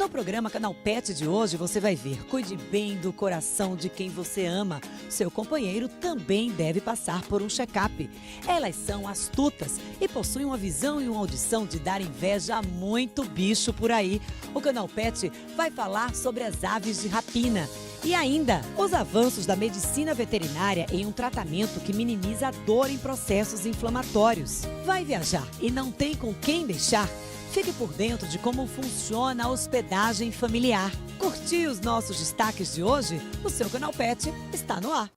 No programa Canal Pet de hoje você vai ver: cuide bem do coração de quem você ama. Seu companheiro também deve passar por um check-up. Elas são astutas e possuem uma visão e uma audição de dar inveja a muito bicho por aí. O Canal Pet vai falar sobre as aves de rapina. E ainda, os avanços da medicina veterinária em um tratamento que minimiza a dor em processos inflamatórios. Vai viajar e não tem com quem deixar? Fique por dentro de como funciona a hospedagem familiar. Curtiu os nossos destaques de hoje? O seu Canal Pet está no ar.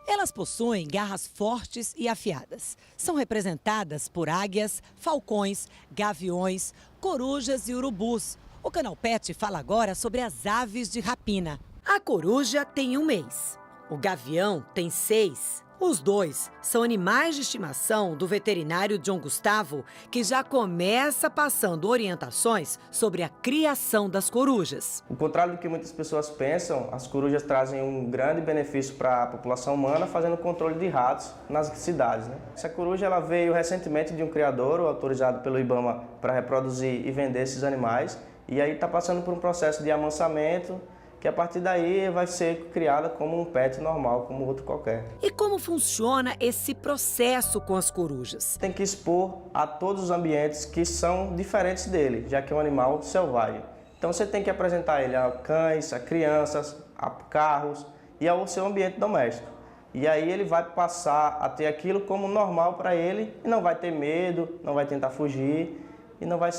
Elas possuem garras fortes e afiadas. São representadas por águias, falcões, gaviões, corujas e urubus. O Canal Pet fala agora sobre as aves de rapina. A coruja tem 1 mês. O gavião tem 6. Os dois são animais de estimação do veterinário John Gustavo, que já começa passando orientações sobre a criação das corujas. Ao contrário do que muitas pessoas pensam, as corujas trazem um grande benefício para a população humana, fazendo controle de ratos nas cidades, né? Essa coruja ela veio recentemente de um criador autorizado pelo IBAMA para reproduzir e vender esses animais. E aí está passando por um processo de amansamento, que a partir daí vai ser criada como um pet normal, como outro qualquer. E como funciona esse processo com as corujas? Tem que expor a todos os ambientes que são diferentes dele, já que é um animal selvagem. Então você tem que apresentar ele a cães, a crianças, a carros e ao seu ambiente doméstico. E aí ele vai passar a ter aquilo como normal para ele e não vai ter medo, não vai tentar fugir e não vai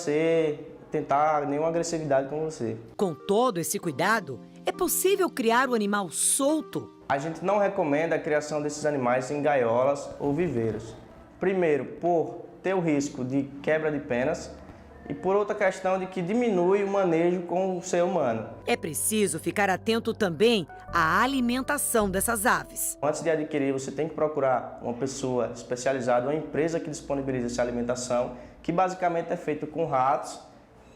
tentar nenhuma agressividade com você. Com todo esse cuidado, é possível criar o animal solto? A gente não recomenda a criação desses animais em gaiolas ou viveiros. Primeiro, por ter o risco de quebra de penas e por outra questão de que diminui o manejo com o ser humano. É preciso ficar atento também à alimentação dessas aves. Antes de adquirir, você tem que procurar uma pessoa especializada, uma empresa que disponibiliza essa alimentação, que basicamente é feita com ratos,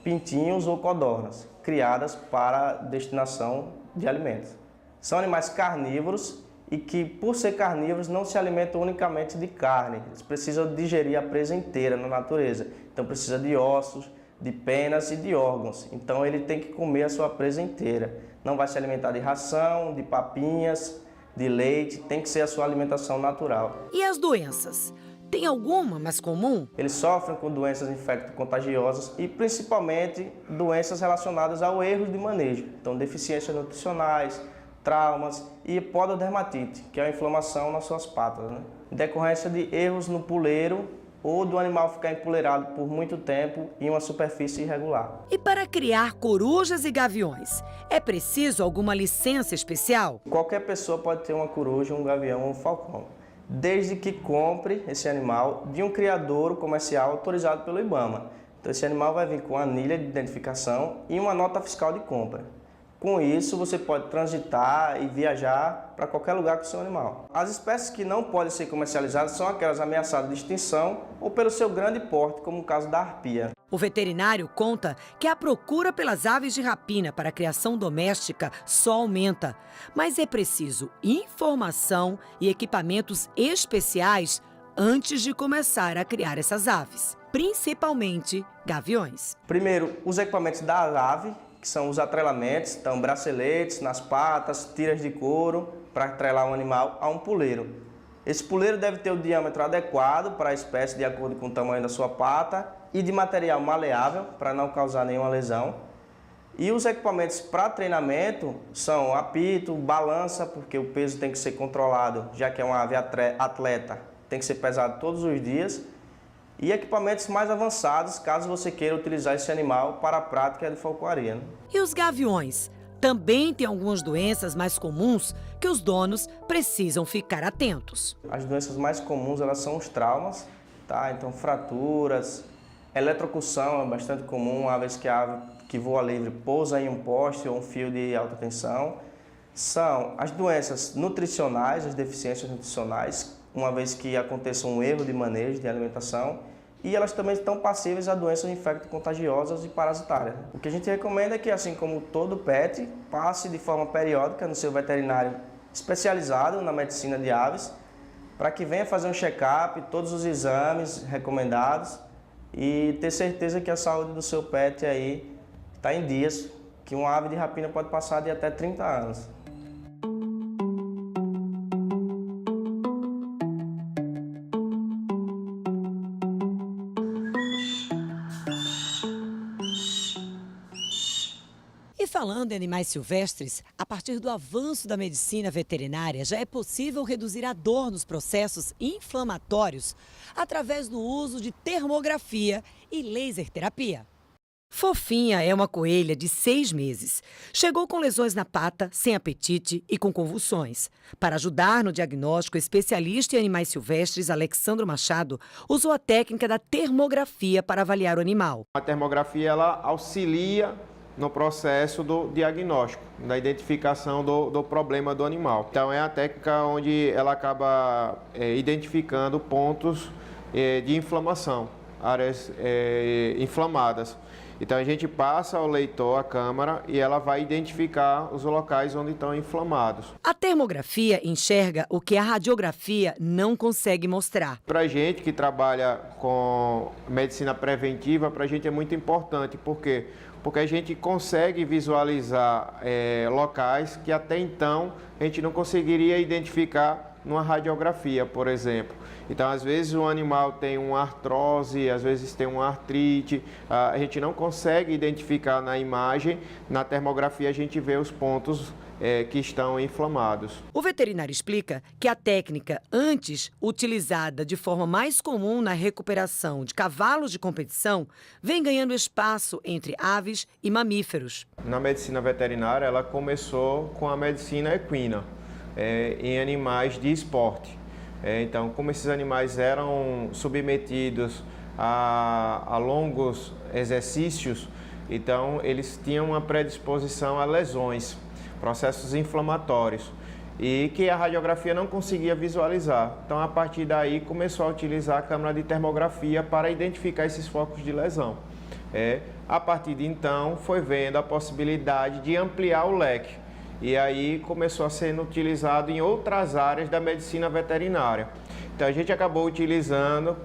pintinhos ou codornas, criadas para destinação de alimentos. São animais carnívoros e que, por ser carnívoros, não se alimentam unicamente de carne. Eles precisam digerir a presa inteira na natureza. Então precisa de ossos, de penas e de órgãos. Então ele tem que comer a sua presa inteira. Não vai se alimentar de ração, de papinhas, de leite. Tem que ser a sua alimentação natural. E as doenças? Tem alguma mais comum? Eles sofrem com doenças infecto-contagiosas e principalmente doenças relacionadas ao erro de manejo. Então deficiências nutricionais, traumas e pododermatite, que é a inflamação nas suas patas, né? Em decorrência de erros no puleiro ou do animal ficar empoleirado por muito tempo em uma superfície irregular. E para criar corujas e gaviões, é preciso alguma licença especial? Qualquer pessoa pode ter uma coruja, um gavião ou um falcão, desde que compre esse animal de um criadouro comercial autorizado pelo IBAMA. Então esse animal vai vir com anilha de identificação e uma nota fiscal de compra. Com isso você pode transitar e viajar para qualquer lugar com o seu animal. As espécies que não podem ser comercializadas são aquelas ameaçadas de extinção ou pelo seu grande porte, como o caso da arpia. O veterinário conta que a procura pelas aves de rapina para a criação doméstica só aumenta, mas é preciso informação e equipamentos especiais antes de começar a criar essas aves, principalmente gaviões. Primeiro, os equipamentos da ave, que são os atrelamentos, então braceletes nas patas, tiras de couro para atrelar um animal a um puleiro. Esse puleiro deve ter o diâmetro adequado para a espécie de acordo com o tamanho da sua pata e de material maleável para não causar nenhuma lesão. E os equipamentos para treinamento são apito, balança, porque o peso tem que ser controlado, já que é uma ave atleta, tem que ser pesado todos os dias. E equipamentos mais avançados, caso você queira utilizar esse animal para a prática de falcoaria, né? E os gaviões? Também tem algumas doenças mais comuns que os donos precisam ficar atentos. As doenças mais comuns elas são os traumas, tá? Então fraturas, eletrocução é bastante comum, uma vez que a ave que voa livre pousa em um poste ou um fio de alta tensão. São as doenças nutricionais, as deficiências nutricionais, uma vez que aconteça um erro de manejo de alimentação. e elas também estão passíveis a doenças infecto-contagiosas e parasitárias. O que a gente recomenda é que, assim como todo pet, passe de forma periódica no seu veterinário especializado na medicina de aves, para que venha fazer um check-up, todos os exames recomendados e ter certeza que a saúde do seu pet aí está em dias, que uma ave de rapina pode passar de até 30 anos. E falando em animais silvestres, a partir do avanço da medicina veterinária, já é possível reduzir a dor nos processos inflamatórios através do uso de termografia e laser terapia. Fofinha é uma coelha de 6 meses. Chegou com lesões na pata, sem apetite e com convulsões. Para ajudar no diagnóstico, o especialista em animais silvestres, Alexandro Machado, usou a técnica da termografia para avaliar o animal. A termografia ela auxilia no processo do diagnóstico, da identificação do problema do animal. Então é a técnica onde ela acaba identificando pontos de inflamação, áreas inflamadas. Então a gente passa ao leitor a câmera e ela vai identificar os locais onde estão inflamados. A termografia enxerga o que a radiografia não consegue mostrar. Para a gente que trabalha com medicina preventiva, para a gente é muito importante, porque a gente consegue visualizar locais que até então a gente não conseguiria identificar numa radiografia, por exemplo. Então, às vezes o animal tem uma artrose, às vezes tem uma artrite, a gente não consegue identificar na imagem, na termografia a gente vê os pontos que estão inflamados. O veterinário explica que a técnica antes utilizada de forma mais comum na recuperação de cavalos de competição vem ganhando espaço entre aves e mamíferos. Na medicina veterinária, ela começou com a medicina equina, em animais de esporte. Então, como esses animais eram submetidos a longos exercícios, então eles tinham uma predisposição a lesões, processos inflamatórios, e que a radiografia não conseguia visualizar. Então, a partir daí, começou a utilizar a câmera de termografia para identificar esses focos de lesão. A partir de então, foi vendo a possibilidade de ampliar o leque. E aí começou a ser utilizado em outras áreas da medicina veterinária. Então a gente acabou utilizando,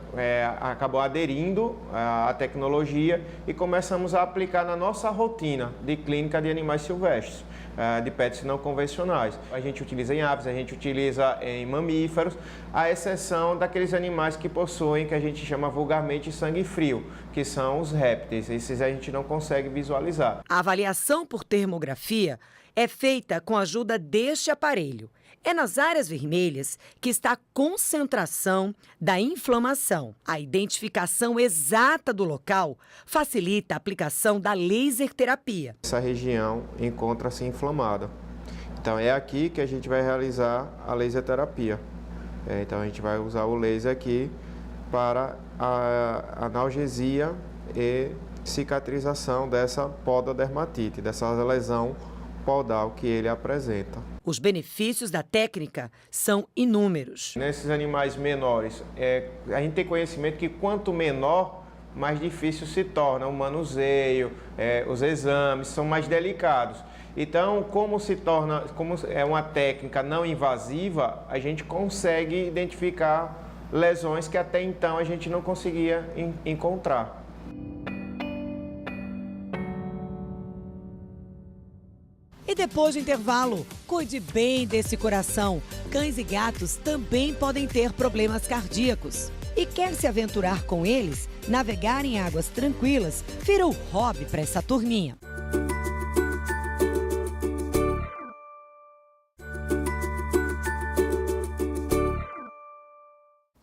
acabou aderindo à tecnologia e começamos a aplicar na nossa rotina de clínica de animais silvestres, de pets não convencionais. A gente utiliza em aves, a gente utiliza em mamíferos, à exceção daqueles animais que possuem, que a gente chama vulgarmente sangue frio, que são os répteis. Esses a gente não consegue visualizar. A avaliação por termografia é feita com a ajuda deste aparelho. É nas áreas vermelhas que está a concentração da inflamação. A identificação exata do local facilita a aplicação da laser terapia. Essa região encontra-se inflamada. Então é aqui que a gente vai realizar a laser terapia. Então a gente vai usar o laser aqui para a analgesia e cicatrização dessa pododermatite, dessa lesão podal que ele apresenta. Os benefícios da técnica são inúmeros. Nesses animais menores, a gente tem conhecimento que quanto menor, mais difícil se torna o manuseio, os exames são mais delicados. Então, como é uma técnica não invasiva, a gente consegue identificar lesões que até então a gente não conseguia encontrar. E depois do intervalo, cuide bem desse coração. Cães e gatos também podem ter problemas cardíacos. E quer se aventurar com eles? Navegar em águas tranquilas virou hobby para essa turminha.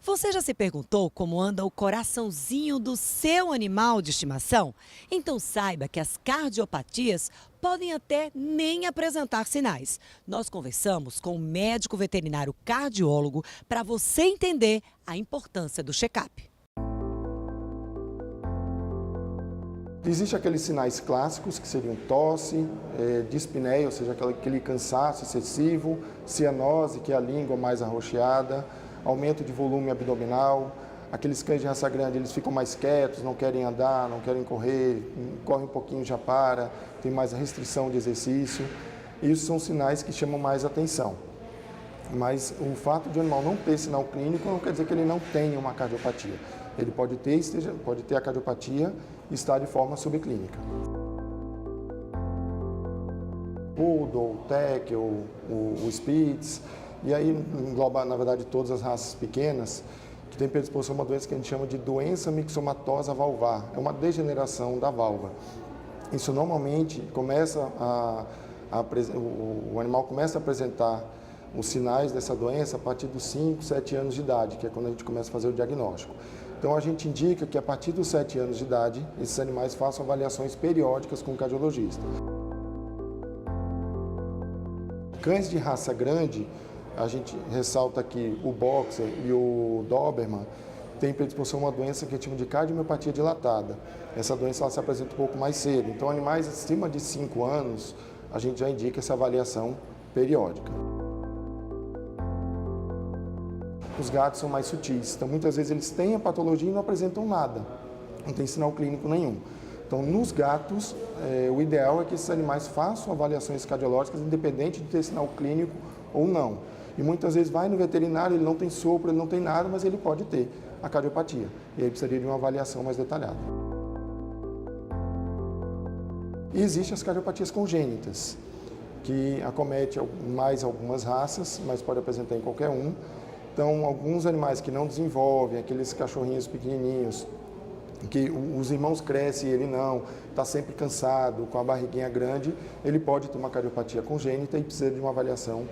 Você já se perguntou como anda o coraçãozinho do seu animal de estimação? Então saiba que as cardiopatias podem até nem apresentar sinais. Nós conversamos com um médico veterinário cardiólogo para você entender a importância do check-up. Existem aqueles sinais clássicos, que seriam tosse, dispneia, ou seja, aquele cansaço excessivo, cianose, que é a língua mais arroxeada, aumento de volume abdominal, Aqueles cães de raça grande, eles ficam mais quietos, não querem andar, não querem correr, corre um pouquinho já para, tem mais restrição de exercício. Isso são sinais que chamam mais atenção. Mas o fato de o animal não ter sinal clínico não quer dizer que ele não tenha uma cardiopatia. Ele pode ter a cardiopatia e estar de forma subclínica. Poodle, Tekel, o Spitz, e aí engloba, na verdade, todas as raças pequenas que têm predisposição a uma doença que a gente chama de doença mixomatosa valvar. É uma degeneração da válvula. Isso normalmente começa o animal começa a apresentar os sinais dessa doença a partir dos 5, 7 anos de idade, que é quando a gente começa a fazer o diagnóstico. Então a gente indica que a partir dos 7 anos de idade, esses animais façam avaliações periódicas com o cardiologista. Cães de raça grande, a gente ressalta aqui o Boxer e o Doberman, tem predisposição a uma doença que a gente chama de cardiomiopatia dilatada. Essa doença ela se apresenta um pouco mais cedo. Então animais acima de 5 anos, a gente já indica essa avaliação periódica. Os gatos são mais sutis, então muitas vezes eles têm a patologia e não apresentam nada, não tem sinal clínico nenhum. Então, nos gatos, o ideal é que esses animais façam avaliações cardiológicas, independente de ter sinal clínico ou não. E muitas vezes vai no veterinário, ele não tem sopro, ele não tem nada, mas ele pode ter a cardiopatia. E aí precisaria de uma avaliação mais detalhada. E existem as cardiopatias congênitas, que acomete mais algumas raças, mas pode apresentar em qualquer um. Então, alguns animais que não desenvolvem, aqueles cachorrinhos pequenininhos, que os irmãos crescem e ele não, está sempre cansado, com a barriguinha grande, ele pode ter uma cardiopatia congênita e precisa de uma avaliação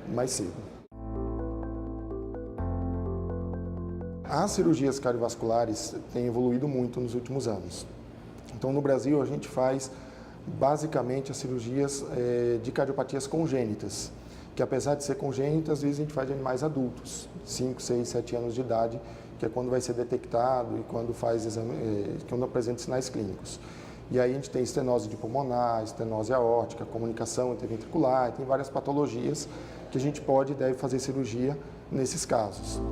mais cedo. As cirurgias cardiovasculares têm evoluído muito nos últimos anos. Então, no Brasil, a gente faz basicamente as cirurgias de cardiopatias congênitas, que apesar de ser congênitas, às vezes a gente faz de animais adultos, 5, 6, 7 anos de idade, que é quando vai ser detectado e quando faz exame, quando apresenta sinais clínicos. E aí a gente tem estenose de pulmonar, estenose aórtica, comunicação interventricular, tem várias patologias que a gente pode e deve fazer cirurgia nesses casos.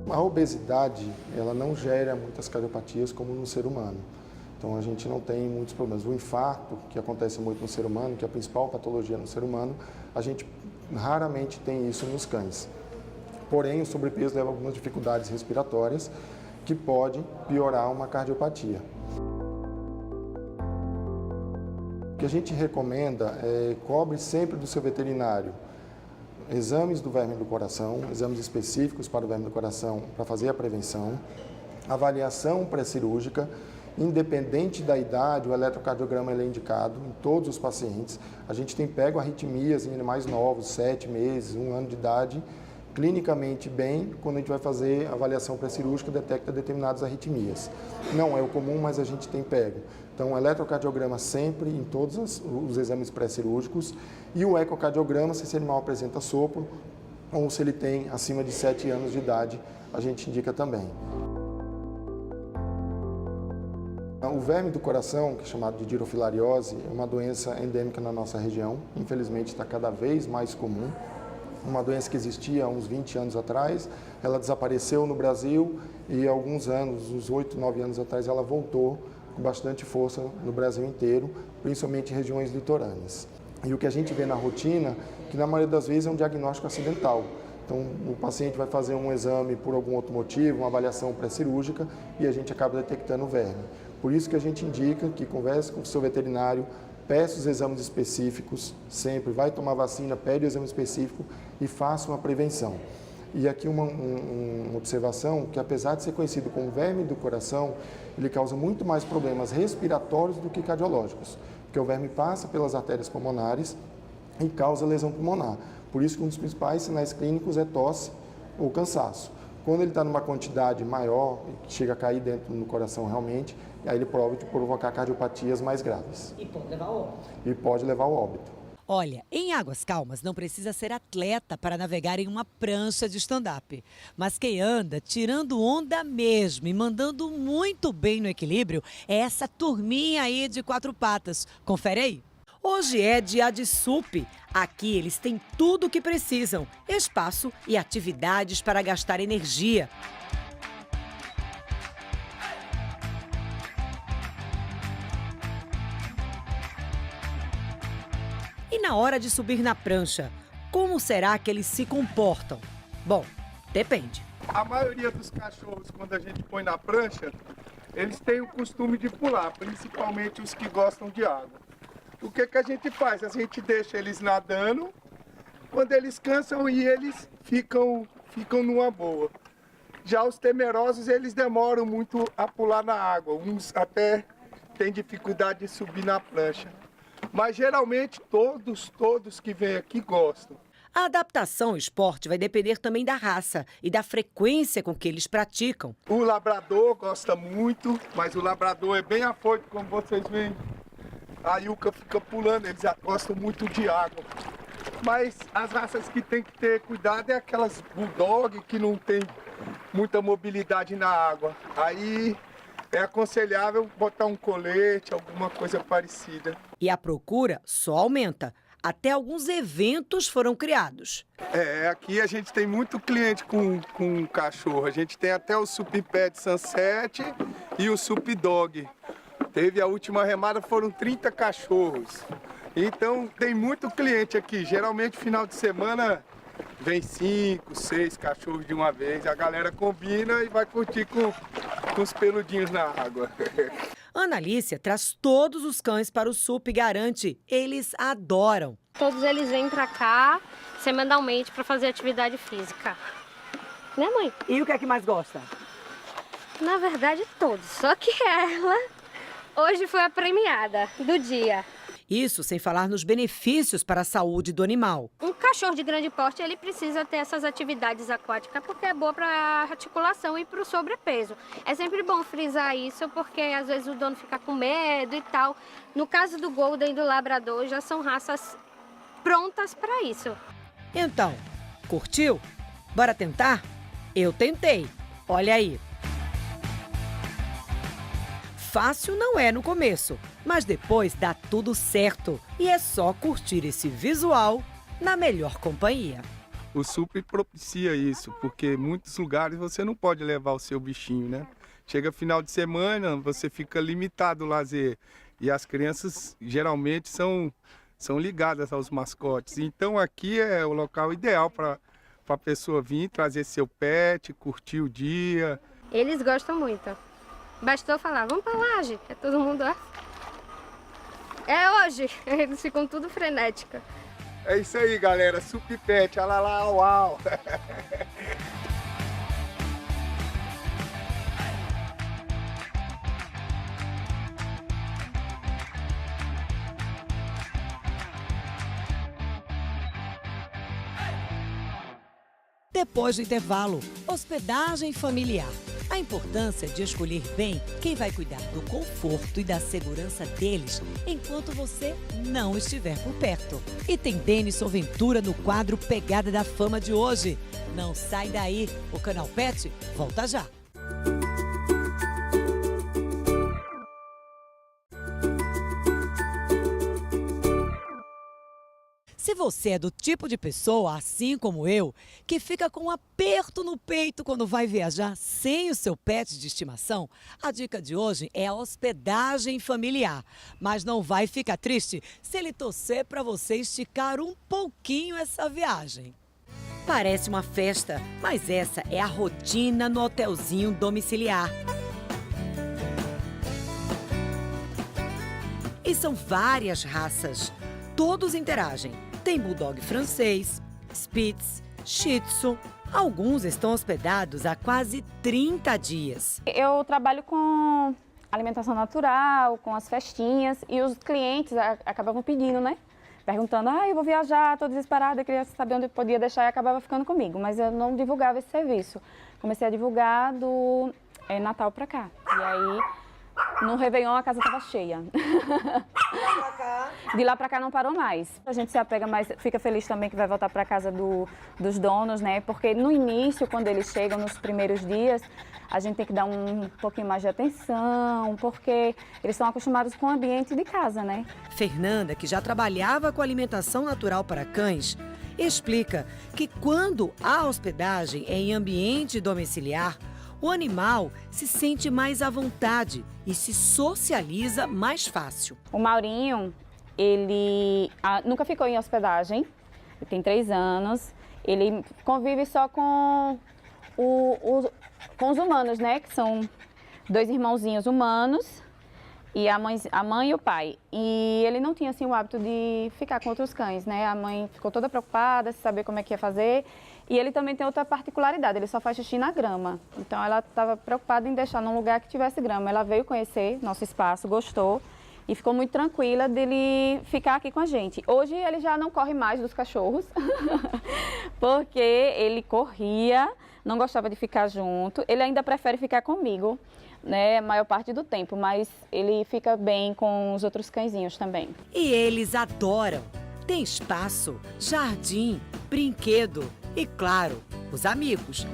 A obesidade, ela não gera muitas cardiopatias como no ser humano. Então a gente não tem muitos problemas. O infarto, que acontece muito no ser humano, que é a principal patologia no ser humano, a gente raramente tem isso nos cães. Porém, o sobrepeso leva a algumas dificuldades respiratórias que pode piorar uma cardiopatia. O que a gente recomenda é cobre sempre do seu veterinário exames do verme do coração, exames específicos para o verme do coração para fazer a prevenção, avaliação pré-cirúrgica, independente da idade, o eletrocardiograma é indicado em todos os pacientes. A gente tem pego arritmias em animais novos, 7 meses, 1 ano de idade, clinicamente bem, quando a gente vai fazer a avaliação pré-cirúrgica, detecta determinadas arritmias. Não é o comum, mas a gente tem pego. Então, o eletrocardiograma sempre em todos os exames pré-cirúrgicos e o ecocardiograma, se esse animal apresenta sopro ou se ele tem acima de 7 anos de idade, a gente indica também. O verme do coração, que é chamado de dirofilariose, é uma doença endêmica na nossa região. Infelizmente, está cada vez mais comum. Uma doença que existia há uns 20 anos atrás, ela desapareceu no Brasil e há alguns anos, uns 8, 9 anos atrás, ela voltou com bastante força no Brasil inteiro, principalmente em regiões litorâneas. E o que a gente vê na rotina, que na maioria das vezes é um diagnóstico acidental. Então, o paciente vai fazer um exame por algum outro motivo, uma avaliação pré-cirúrgica, e a gente acaba detectando o verme. Por isso que a gente indica que converse com o seu veterinário, peça os exames específicos, sempre vai tomar vacina, pede o exame específico e faça uma prevenção. E aqui uma observação, que apesar de ser conhecido como verme do coração, ele causa muito mais problemas respiratórios do que cardiológicos, porque o verme passa pelas artérias pulmonares e causa lesão pulmonar. Por isso que um dos principais sinais clínicos é tosse ou cansaço. Quando ele está numa quantidade maior, chega a cair dentro do coração realmente, aí ele pode provocar cardiopatias mais graves. E pode levar ao óbito. E pode levar ao óbito. Olha, em águas calmas não precisa ser atleta para navegar em uma prancha de stand-up. Mas quem anda tirando onda mesmo e mandando muito bem no equilíbrio é essa turminha aí de 4 patas. Confere aí. Hoje é dia de SUP. Aqui eles têm tudo o que precisam: espaço e atividades para gastar energia. E na hora de subir na prancha, como será que eles se comportam? Bom, depende. A maioria dos cachorros, quando a gente põe na prancha, eles têm o costume de pular, principalmente os que gostam de água. O que a gente faz? A gente deixa eles nadando, quando eles cansam e eles ficam numa boa. Já os temerosos, eles demoram muito a pular na água, uns até têm dificuldade de subir na prancha. Mas geralmente todos que vêm aqui gostam. A adaptação ao esporte vai depender também da raça e da frequência com que eles praticam. O labrador gosta muito, mas o labrador é bem afoito, como vocês veem. A Yuka fica pulando, eles gostam muito de água. Mas as raças que tem que ter cuidado é aquelas bulldog que não tem muita mobilidade na água. Aí é aconselhável botar um colete, alguma coisa parecida. E a procura só aumenta. Até alguns eventos foram criados. Aqui a gente tem muito cliente com cachorro. A gente tem até o Sup Pet Sunset e o Sup Dog. Teve a última remada, foram 30 cachorros. Então tem muito cliente aqui. Geralmente final de semana vem 5, 6 cachorros de uma vez. A galera combina e vai curtir com os peludinhos na água. Ana Alicia traz todos os cães para o SUP e garante, eles adoram. Todos eles vêm pra cá semanalmente para fazer atividade física. Né, mãe? E o que é que mais gosta? Na verdade, todos. Só que ela hoje foi a premiada do dia. Isso sem falar nos benefícios para a saúde do animal. Um cachorro de grande porte, ele precisa ter essas atividades aquáticas porque é boa para a articulação e para o sobrepeso. É sempre bom frisar isso porque às vezes o dono fica com medo e tal. No caso do Golden e do Labrador, já são raças prontas para isso. Então, curtiu? Bora tentar? Eu tentei. Olha aí. Fácil não é no começo, mas depois dá tudo certo. E é só curtir esse visual na melhor companhia. O SUP propicia isso, porque em muitos lugares você não pode levar o seu bichinho, né? Chega final de semana, você fica limitado ao lazer. E as crianças geralmente são ligadas aos mascotes. Então aqui é o local ideal para a pessoa vir, trazer seu pet, curtir o dia. Eles gostam muito. Bastou falar, vamos pra laje, é todo mundo lá. É hoje, eles ficam tudo frenética. É isso aí, galera, Sup Pet, alala, uau! Depois do intervalo, hospedagem familiar. A importância de escolher bem quem vai cuidar do conforto e da segurança deles enquanto você não estiver por perto. E tem Denison Ventura no quadro Pegada da Fama de hoje. Não sai daí, o Canal Pet volta já. Se você é do tipo de pessoa, assim como eu, que fica com um aperto no peito quando vai viajar sem o seu pet de estimação, a dica de hoje é a hospedagem familiar. Mas não vai ficar triste se ele torcer para você esticar um pouquinho essa viagem. Parece uma festa, mas essa é a rotina no hotelzinho domiciliar. E são várias raças. Todos interagem. Tem Bulldog francês, Spitz, Shih Tzu. Alguns estão hospedados há quase 30 dias. Eu trabalho com alimentação natural, com as festinhas, e os clientes acabavam pedindo, né? Perguntando, eu vou viajar, estou desesperada, queria saber onde podia deixar, e acabava ficando comigo. Mas eu não divulgava esse serviço. Comecei a divulgar do Natal para cá. E aí No Réveillon a casa estava cheia. De lá pra cá não parou mais. A gente se apega mais, fica feliz também que vai voltar pra casa dos donos, né? Porque no início, quando eles chegam, nos primeiros dias, a gente tem que dar um pouquinho mais de atenção, porque eles estão acostumados com o ambiente de casa, né? Fernanda, que já trabalhava com alimentação natural para cães, explica que quando há hospedagem em ambiente domiciliar, o animal se sente mais à vontade e se socializa mais fácil. O Maurinho, ele nunca ficou em hospedagem, ele tem 3 anos, ele convive só com os humanos, né? Que são 2 irmãozinhos humanos e a mãe e o pai. E ele não tinha assim, o hábito de ficar com outros cães, né? A mãe ficou toda preocupada, sem saber como é que ia fazer. E ele também tem outra particularidade, ele só faz xixi na grama. Então ela estava preocupada em deixar num lugar que tivesse grama. Ela veio conhecer nosso espaço, gostou e ficou muito tranquila dele ficar aqui com a gente. Hoje ele já não corre mais dos cachorros, porque ele corria, não gostava de ficar junto. Ele ainda prefere ficar comigo, né, a maior parte do tempo, mas ele fica bem com os outros cãezinhos também. E eles adoram. Tem espaço, jardim, brinquedo e, claro, os amigos.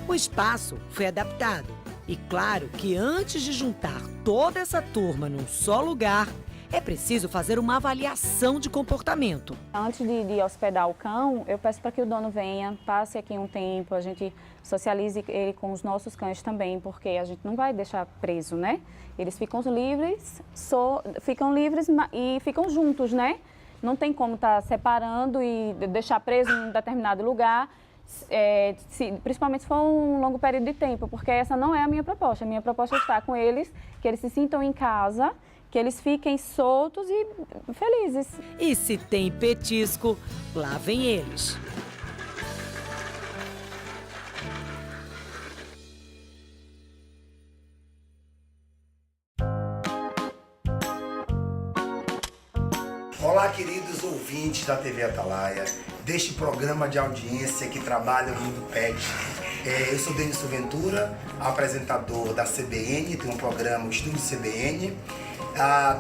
O espaço foi adaptado. E claro que antes de juntar toda essa turma num só lugar, é preciso fazer uma avaliação de comportamento. Antes de hospedar o cão, eu peço para que o dono venha, passe aqui um tempo, a gente socialize ele com os nossos cães também, porque a gente não vai deixar preso, né? Eles ficam livres e ficam juntos, né? Não tem como estar separando e deixar preso em um determinado lugar, principalmente se for um longo período de tempo, porque essa não é a minha proposta. A minha proposta é estar com eles, que eles se sintam em casa, que eles fiquem soltos e felizes. E se tem petisco, lá vem eles. Olá, queridos ouvintes da TV Atalaia, deste programa de audiência que trabalha o mundo pet. Eu sou Denilson Ventura, apresentador da CBN, tem um programa, o Estúdio CBN.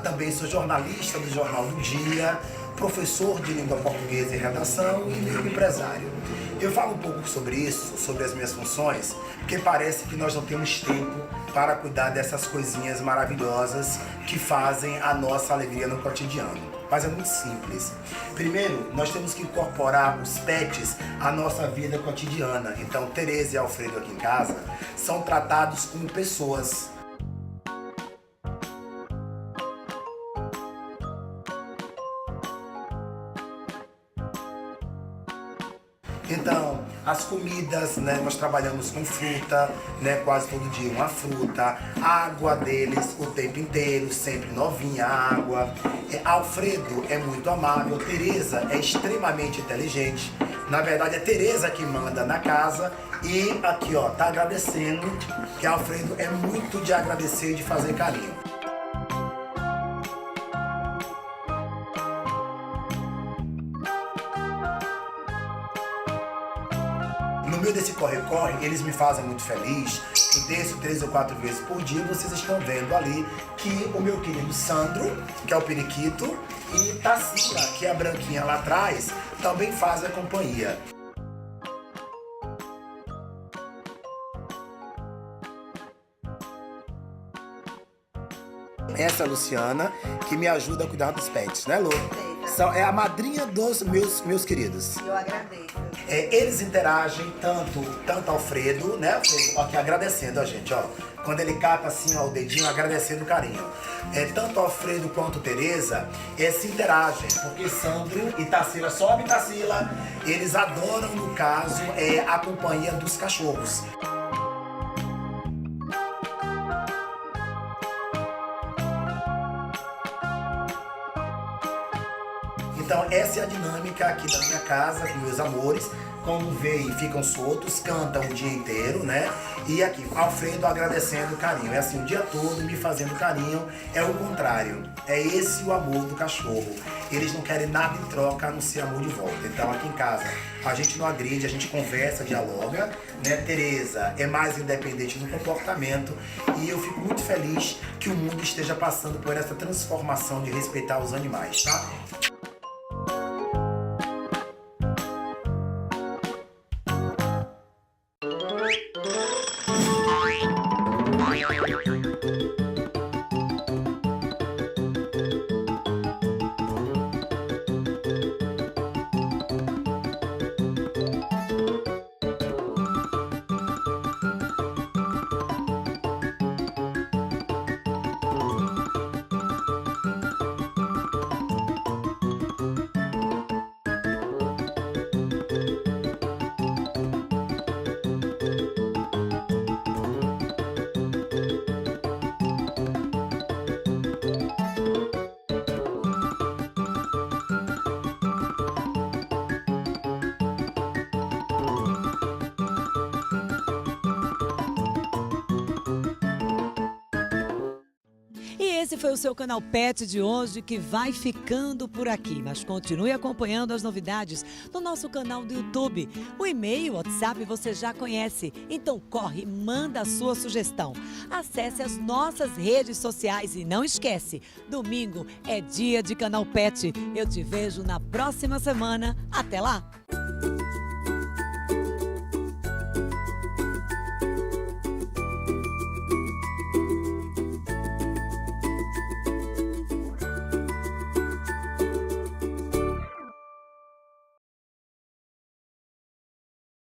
Também sou jornalista do Jornal do Dia, professor de língua portuguesa e redação e livre empresário. Eu falo um pouco sobre isso, sobre as minhas funções, porque parece que nós não temos tempo para cuidar dessas coisinhas maravilhosas que fazem a nossa alegria no cotidiano. Mas é muito simples. Primeiro, nós temos que incorporar os pets à nossa vida cotidiana. Então, Tereza e Alfredo aqui em casa são tratados como pessoas. Então, as comidas, né, nós trabalhamos com fruta, né, quase todo dia uma fruta, a água deles o tempo inteiro, sempre novinha a água. Alfredo é muito amável, Tereza é extremamente inteligente. Na verdade, é Tereza que manda na casa e aqui, ó, tá agradecendo, que Alfredo é muito de agradecer e de fazer carinho. No meio desse corre-corre, eles me fazem muito feliz. Eu desço 3 ou 4 vezes por dia. Vocês estão vendo ali que o meu querido Sandro, que é o periquito, e Tarsila, que é a branquinha lá atrás, também faz a companhia. Essa é a Luciana, que me ajuda a cuidar dos pets, né, Lu? É a madrinha dos meus queridos. Eu agradeço. Eles interagem tanto Alfredo, né? Alfredo, aqui agradecendo a gente, ó. Quando ele cata assim, ó, o dedinho, agradecendo o carinho. Tanto Alfredo quanto Tereza se interagem, porque Sandro e Tarsila, sobe Tarsila, eles adoram, no caso, a companhia dos cachorros. Então essa é a dinâmica aqui da minha casa, com meus amores. Quando veem, ficam soltos, cantam o dia inteiro, né? E aqui, Alfredo agradecendo o carinho. É assim, o dia todo me fazendo carinho. É o contrário. É esse o amor do cachorro. Eles não querem nada em troca, a não ser amor de volta. Então, aqui em casa, a gente não agride, a gente conversa, dialoga, né? Tereza é mais independente no comportamento e eu fico muito feliz que o mundo esteja passando por essa transformação de respeitar os animais, tá? Esse foi o seu Canal Pet de hoje, que vai ficando por aqui. Mas continue acompanhando as novidades no nosso canal do YouTube. O e-mail, o WhatsApp você já conhece. Então corre, manda a sua sugestão. Acesse as nossas redes sociais e não esquece, domingo é dia de Canal Pet. Eu te vejo na próxima semana. Até lá!